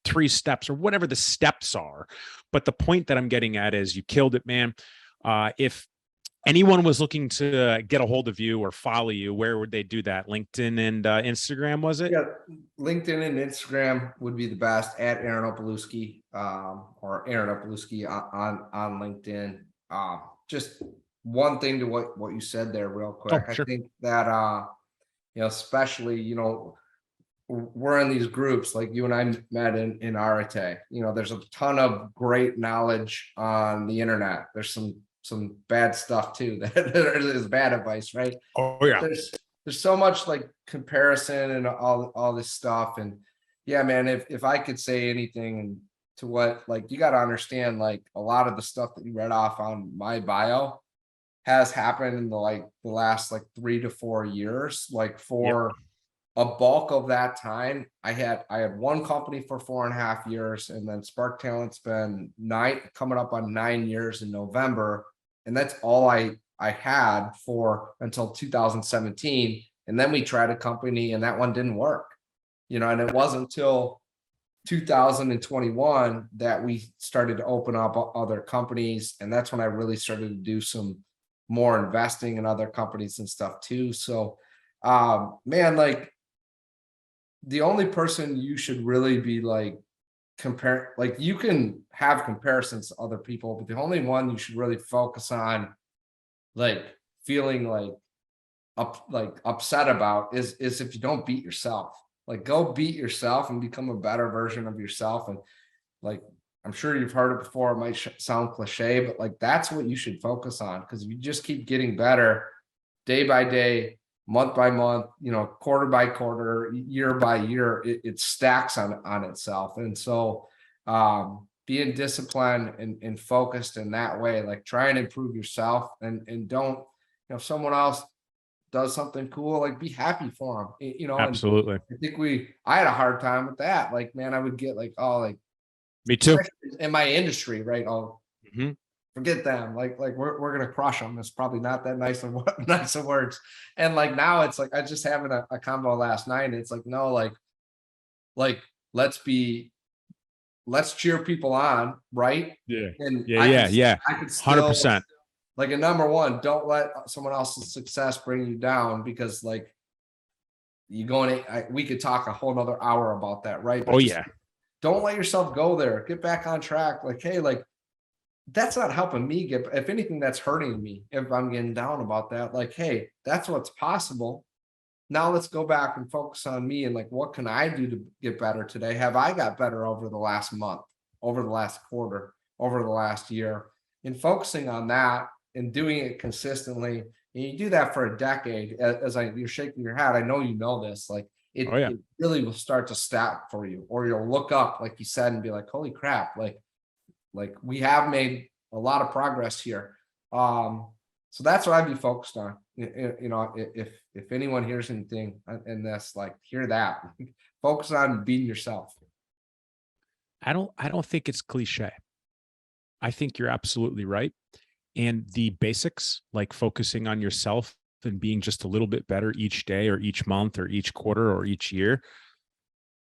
3 steps, or whatever the steps are. But the point that I'm getting at is you killed it, man. If anyone was looking to get a hold of you or follow you, where would they do that? LinkedIn and Instagram, was it? Yeah, LinkedIn and Instagram would be the best, at Aaron Opalewski, or Aaron Opalewski on LinkedIn. Just one thing to what you said there real Oh, quick. I sure. think that especially, we're in these groups like you and I met in Arate. There's a ton of great knowledge on the internet. There's some bad stuff too that is bad advice, right? Oh But yeah. there's so much like comparison and all this stuff. And yeah, man, if I could say anything, and to what, like, you got to understand, like, a lot of the stuff that you read off on my bio has happened in the last like 3 to 4 years. Like, Yep. for a bulk of that time, I had one company for 4.5 years, and then Spark Talent's been coming up on 9 years in November, and that's all I had for until 2017. And then we tried a company, and that one didn't work. And it wasn't until 2021 that we started to open up other companies, and that's when I really started to do some more investing in other companies and stuff too. So, man, like, the only person you should really be like like, you can have comparisons to other people, but the only one you should really focus on, like, feeling like upset about, is if you don't beat yourself. Like, go beat yourself and become a better version of yourself. And, like, I'm sure you've heard it before, it might sound cliche, but like, that's what you should focus on, because if you just keep getting better day by day, month by month, quarter by quarter, year by year, it stacks on itself. And so, being disciplined and focused in that way, like, try and improve yourself, and don't, if someone else does something cool, like, be happy for them, and Absolutely. I think I had a hard time with that. Like, man, I would get like, oh, like, Me too. especially in my industry, right? Oh, Mhm. forget them. Like, we're gonna crush them. It's probably not that nice of nice of words. And like, now it's like, I just having a convo last night. And it's like, no, like let's cheer people on, right? Yeah. And Yeah. Yeah. Yeah. I could still, 100%. like, a number one, don't let someone else's success bring you down, because, like, we could talk a whole nother hour about that, right? But Oh just yeah. don't let yourself go there. Get back on track. Like, hey, like, that's not helping me get, if anything, that's hurting me if I'm getting down about that. Like, hey, that's what's possible. Now let's go back and focus on me, and like, what can I do to get better today? Have I got better over the last month, over the last quarter, over the last year? And focusing on that and doing it consistently. And you do that for a decade, you're shaking your head, I know you know this, like, Oh it yeah. it really will start to stack for you, or you'll look up, like you said, and be like, holy crap, like, we have made a lot of progress here. So that's what I'd be focused on. If anyone hears anything in this, like, hear that. Focus on beating yourself. I don't think it's cliche. I think you're absolutely right. And the basics, like focusing on yourself and being just a little bit better each day or each month or each quarter or each year,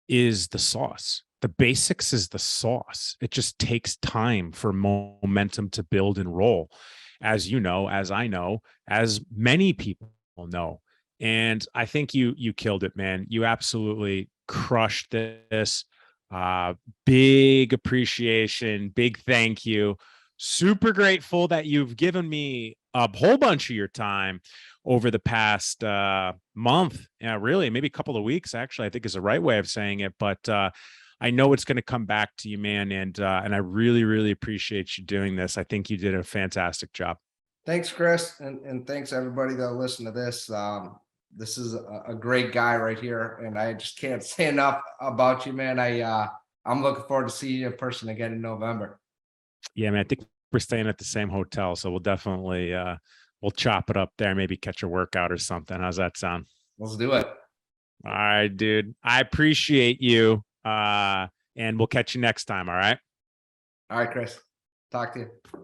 is the sauce. The basics is the sauce. It just takes time for momentum to build and roll, as you know, as I know, as many people know. And I think you killed it, man. You absolutely crushed this. Uh, Big appreciation, big thank you. Super grateful that you've given me a whole bunch of your time over the past month. Yeah, really, maybe a couple of weeks, actually, I think is the right way of saying it. But I know it's going to come back to you, man. And I really, really appreciate you doing this. I think you did a fantastic job. Thanks, Chris, and thanks everybody that'll listen to this. This is a great guy right here, and I just can't say enough about you, man. I'm looking forward to seeing you in person again in November. Yeah, man. I think we're staying at the same hotel, so we'll definitely we'll chop it up there, maybe catch a workout or something. How's that sound? Let's do it. All right, dude. I appreciate you. and we'll catch you next time. All right. All right, Chris. Talk to you.